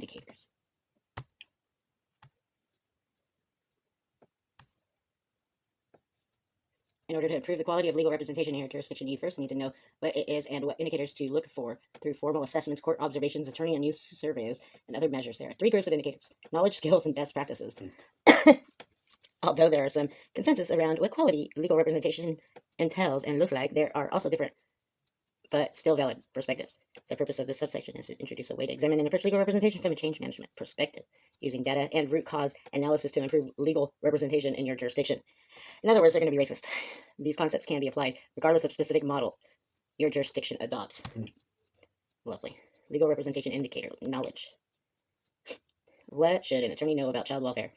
indicators. In order to improve the quality of legal representation in your jurisdiction, you first need to know what it is and what indicators to look for through formal assessments, court observations, attorney and youth surveys, and other measures. There are 3 groups of indicators: knowledge, skills, and best practices. Although there are some consensus around what quality legal representation entails and looks like, there are also different but still valid perspectives. The purpose of this subsection is to introduce a way to examine and approach legal representation from a change management perspective, using data and root cause analysis to improve legal representation in your jurisdiction. In other words, they're going to be racist. These concepts can be applied regardless of specific model your jurisdiction adopts. Lovely. Legal representation indicator, knowledge. What should an attorney know about child welfare?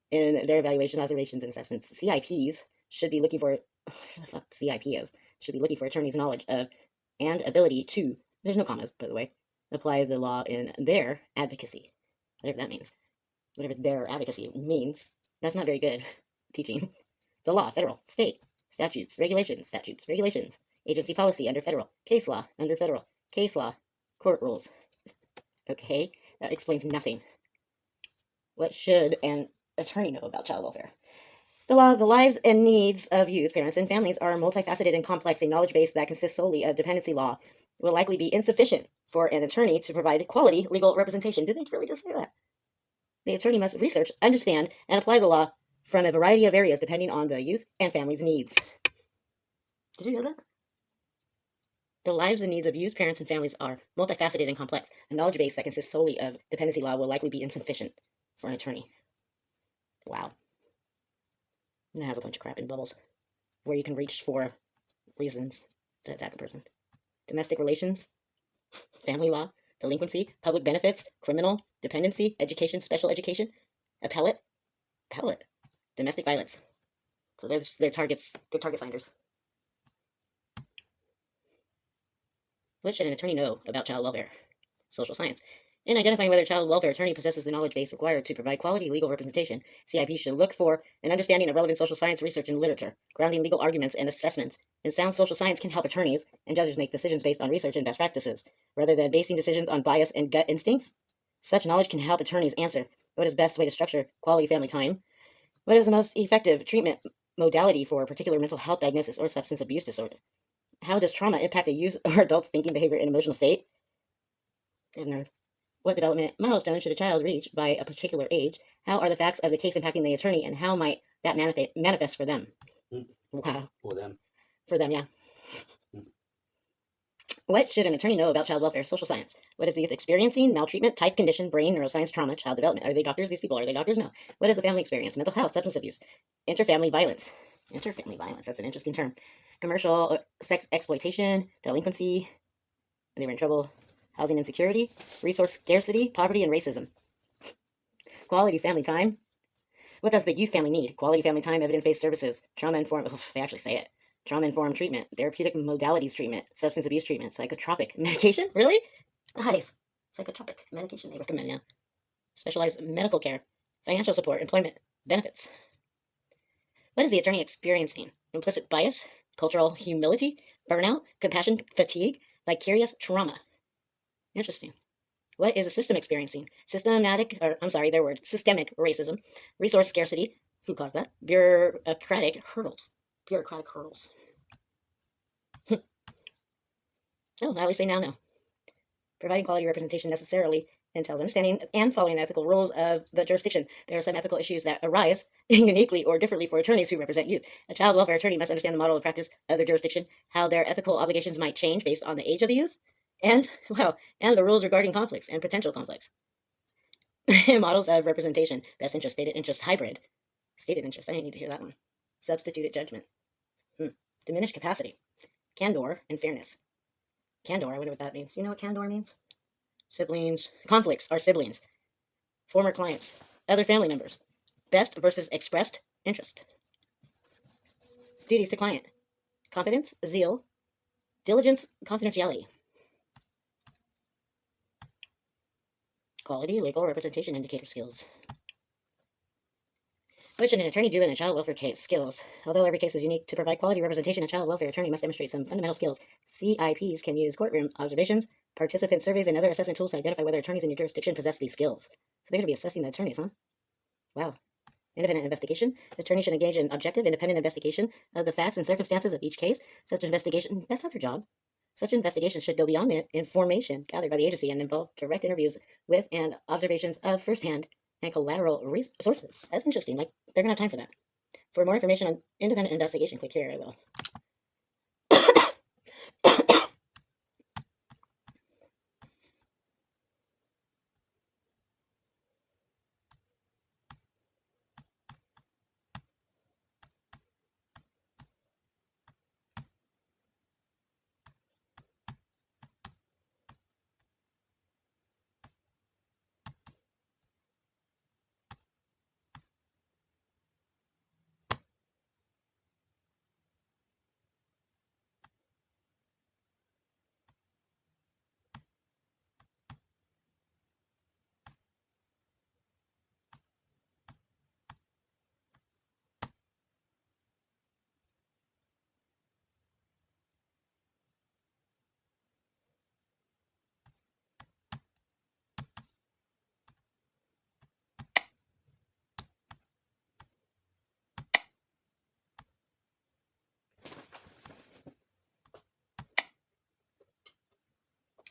In their evaluations, observations, and assessments, CIPs should be looking for, whatever the fuck CIP is, should be looking for attorneys' knowledge of and ability to, there's no commas, by the way, apply the law in their advocacy. Whatever that means. Whatever their advocacy means, that's not very good teaching. The law, federal, state, statutes, regulations, agency policy under federal, case law under federal, case law, court rules. Okay, that explains nothing. What should an attorney know about child welfare? The law, the lives and needs of youth, parents, and families are multifaceted and complex. A knowledge base that consists solely of dependency law will likely be insufficient for an attorney to provide quality legal representation. Did they really just say that? The attorney must research, understand, and apply the law from a variety of areas depending on the youth and family's needs. Did you hear that? The lives and needs of youth, parents, and families are multifaceted and complex. A knowledge base that consists solely of dependency law will likely be insufficient for an attorney. Wow. And it has a bunch of crap in bubbles where you can reach for reasons to attack a person. Domestic relations, family law, delinquency, public benefits, criminal, dependency, education, special education, appellate, domestic violence. So they're targets, good target finders. What should an attorney know about child welfare? Social science. In identifying whether a child welfare attorney possesses the knowledge base required to provide quality legal representation, CIP should look for an understanding of relevant social science research and literature, grounding legal arguments and assessments. And sound social science can help attorneys and judges make decisions based on research and best practices, rather than basing decisions on bias and gut instincts. Such knowledge can help attorneys answer what is the best way to structure quality family time, what is the most effective treatment modality for a particular mental health diagnosis or substance abuse disorder, how does trauma impact a youth or adult's thinking, behavior, and emotional state? Good nerve. What development milestone should a child reach by a particular age? How are the facts of the case impacting the attorney, and how might that manifest for them? Wow. For them. For them, yeah. What should an attorney know about child welfare? Social science. What is the youth experiencing? Maltreatment, type condition, brain, neuroscience, trauma, child development. Are they doctors? These people, are they doctors? No. What is the family experience? Mental health, substance abuse, interfamily violence. Interfamily violence, that's an interesting term. Commercial sex exploitation, delinquency, they were in trouble, housing insecurity, resource scarcity, poverty, and racism. Quality family time. What does the youth family need? Quality family time, evidence-based services, trauma-informed, they actually say it, trauma-informed treatment, therapeutic modalities treatment, substance abuse treatment, psychotropic medication, really? Nice. Psychotropic medication they recommend now. Specialized medical care, financial support, employment, benefits. What is the attorney experiencing? Implicit bias, cultural humility, burnout, compassion, fatigue, vicarious trauma. Interesting. What is a system experiencing? Systemic racism, resource scarcity. Who caused that? Bureaucratic hurdles. Oh, I always say now. Providing quality representation necessarily entails understanding and following the ethical rules of the jurisdiction. There are some ethical issues that arise uniquely or differently for attorneys who represent youth. A child welfare attorney must understand the model of practice of their jurisdiction, how their ethical obligations might change based on the age of the youth, and the rules regarding conflicts and potential conflicts. Models of representation: best interest, stated interest, hybrid. Stated interest, I didn't need to hear that one. Substituted judgment. Diminished capacity. Candor and fairness. Candor, I wonder what that means. Do you know what candor means? Siblings. Conflicts are siblings. Former clients. Other family members. Best versus expressed interest. Duties to client. Confidence, zeal, diligence, confidentiality. Quality legal representation indicator skills. What should an attorney do in a child welfare case? Skills. Although every case is unique, to provide quality representation, a child welfare attorney must demonstrate some fundamental skills. CIPs can use courtroom observations, participant surveys, and other assessment tools to identify whether attorneys in your jurisdiction possess these skills. So they're going to be assessing the attorneys, huh? Wow. Independent investigation. The attorney should engage in objective, independent investigation of the facts and circumstances of each case. Such investigation, that's not their job. Such investigation should go beyond the information gathered by the agency and involve direct interviews with and observations of firsthand and collateral sources. That's interesting. Like, they're going to have time for that. For more information on independent investigation, click here. I will.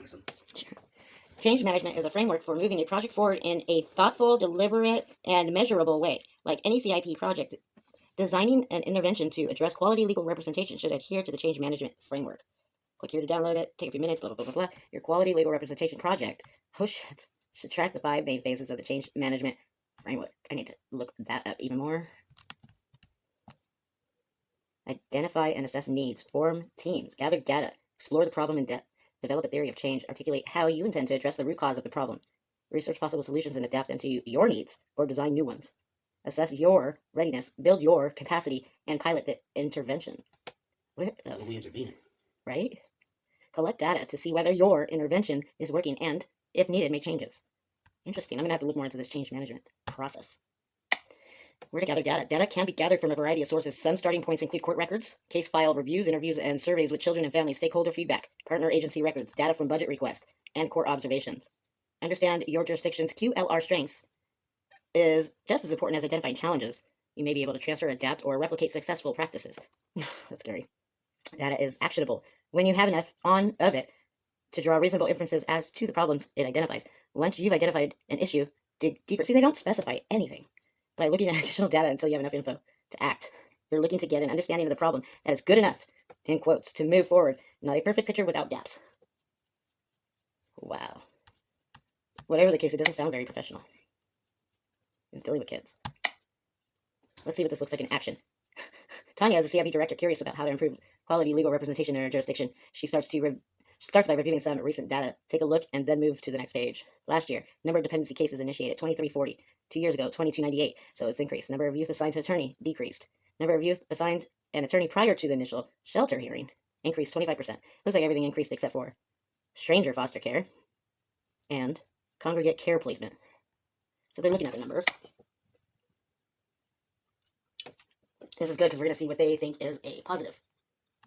Awesome. Sure. Change management is a framework for moving a project forward in a thoughtful, deliberate, and measurable way. Like any CIP project, designing an intervention to address quality legal representation should adhere to the change management framework. Click here to download it. Take a few minutes, blah, blah, blah, blah, blah. Your quality legal representation project. Oh, shit. Should track the 5 main phases of the change management framework. I need to look that up even more. Identify and assess needs. Form teams. Gather data. Explore the problem in depth. Develop a theory of change. Articulate how you intend to address the root cause of the problem. Research possible solutions and adapt them to your needs, or design new ones. Assess your readiness. Build your capacity, and pilot the intervention. What the? We'll be intervening. Right? Collect data to see whether your intervention is working and, if needed, make changes. Interesting. I'm going to have to look more into this change management process. Where to gather data? Data can be gathered from a variety of sources. Some starting points include court records, case file reviews, interviews, and surveys with children and families, stakeholder feedback, partner agency records, data from budget requests, and court observations. Understand your jurisdiction's QLR strengths is just as important as identifying challenges. You may be able to transfer, adapt, or replicate successful practices. That's scary. Data is actionable when you have enough of it to draw reasonable inferences as to the problems it identifies. Once you've identified an issue, dig deeper. See, they don't specify anything by looking at additional data until you have enough info to act. You're looking to get an understanding of the problem that is good enough, in quotes, to move forward. Not a perfect picture without gaps. Wow. Whatever the case, it doesn't sound very professional. I'm dealing with kids. Let's see what this looks like in action. Tanya, as a CIP director, curious about how to improve quality legal representation in her jurisdiction. She starts by reviewing some recent data. Take a look and then move to the next page. Last year, number of dependency cases initiated, 2340. 2 years ago, 2298. So it's increased. Number of youth assigned to attorney, decreased. Number of youth assigned an attorney prior to the initial shelter hearing, increased 25%. Looks like everything increased except for stranger foster care and congregate care placement. So they're looking at the numbers. This is good because we're going to see what they think is a positive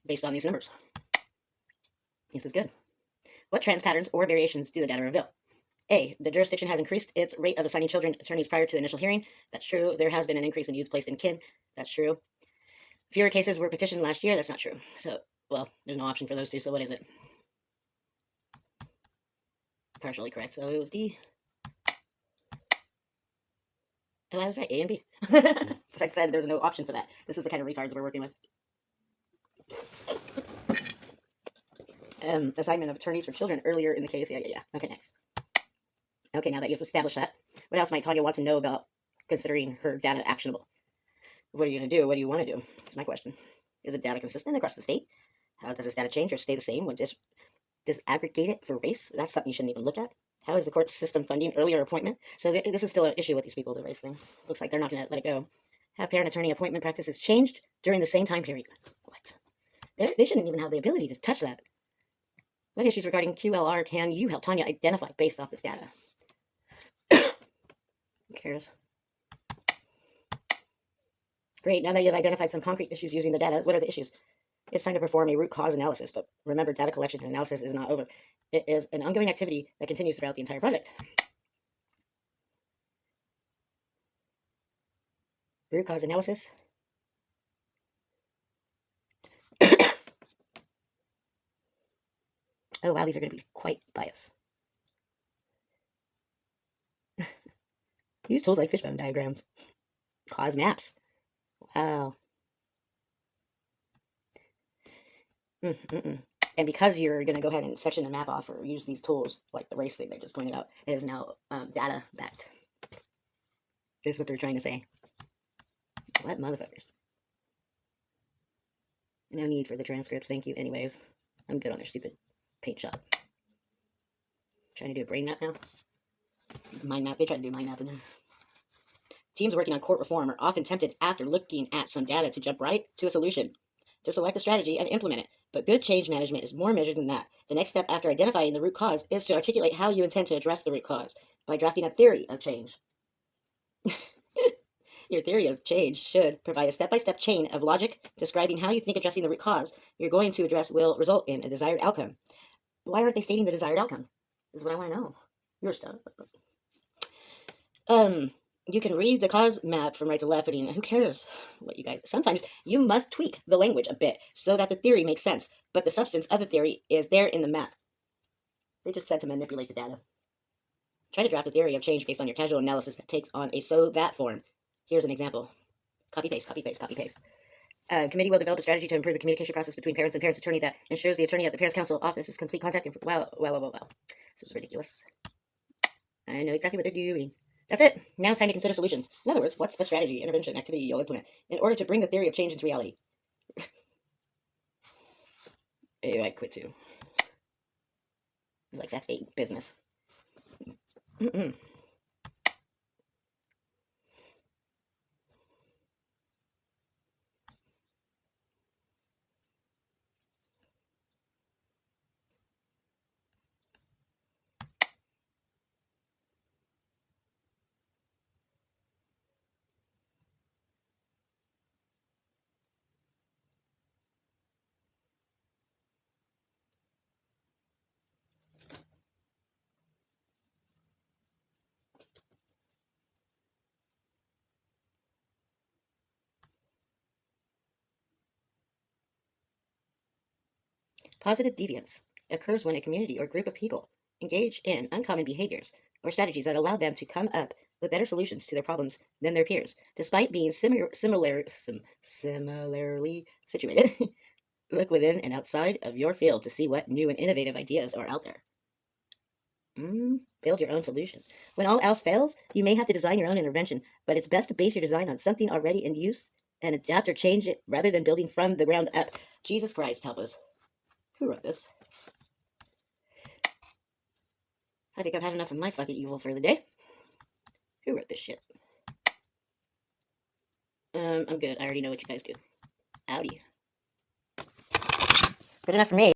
based on these numbers. This is good. What trends, patterns, or variations do the data reveal? A, the jurisdiction has increased its rate of assigning children attorneys prior to the initial hearing. That's true. There has been an increase in youth placed in kin. That's true. Fewer cases were petitioned last year. That's not true. So, well, there's no option for those two. So what is it? Partially correct. So it was D. Oh, I was right. A and B. I said there's no option for that. This is the kind of retards we're working with. Assignment of attorneys for children earlier in the case. Yeah. Okay, next. Okay, now that you've established that, what else might Tanya want to know about considering her data actionable? What are you going to do? What do you want to do? That's my question. Is the data consistent across the state? How does this data change or stay the same when just disaggregate it for race? That's something you shouldn't even look at. How is the court system funding earlier appointment? So this is still an issue with these people, the race thing. Looks like they're not going to let it go. Have parent attorney appointment practices changed during the same time period? What? They shouldn't even have the ability to touch that. What issues regarding QLR can you help Tanya identify based off this data? Who cares? Great, now that you've identified some concrete issues using the data, what are the issues? It's time to perform a root cause analysis, but remember, data collection and analysis is not over. It is an ongoing activity that continues throughout the entire project. Root cause analysis. Oh wow, these are going to be quite biased. Use tools like fishbone diagrams. Cause maps. Wow. And because you're going to go ahead and section and map off or use these tools, like the race thing they just pointed out, it is now data backed. Is what they're trying to say. What motherfuckers? No need for the transcripts, thank you. Anyways, I'm good on their stupid paint shop. Trying to do a brain map now. Mind map. They tried to do mind map in there. Teams working on court reform are often tempted after looking at some data to jump right to a solution, to select a strategy and implement it. But good change management is more measured than that. The next step after identifying the root cause is to articulate how you intend to address the root cause by drafting a theory of change. Your theory of change should provide a step-by-step chain of logic describing how you think addressing the root cause you're going to address will result in a desired outcome. Why aren't they stating the desired outcome? Is what I want to know. Your stuff. You can read the cause map from right to left, but who cares what you guys... Sometimes you must tweak the language a bit so that the theory makes sense, but the substance of the theory is there in the map. They just said to manipulate the data. Try to draft a theory of change based on your casual analysis that takes on a so-that form. Here's an example. Copy, paste, copy, paste, copy, paste. Committee will develop a strategy to improve the communication process between parents and parents' attorney that ensures the attorney at the parents' council office is complete contact information. Wow. This is ridiculous. I know exactly what they're doing. That's it. Now it's time to consider solutions. In other words, what's the strategy, intervention, activity you'll implement in order to bring the theory of change into reality? Hey, I quit too. It's like sex, date, business. Positive deviance occurs when a community or group of people engage in uncommon behaviors or strategies that allow them to come up with better solutions to their problems than their peers, despite being similarly situated. Look within and outside of your field to see what new and innovative ideas are out there. Build your own solution. When all else fails, you may have to design your own intervention, but it's best to base your design on something already in use and adapt or change it rather than building from the ground up. Jesus Christ, help us. Who wrote this? I think I've had enough of my fucking evil for the day. Who wrote this shit? I'm good. I already know what you guys do. Howdy. Good enough for me.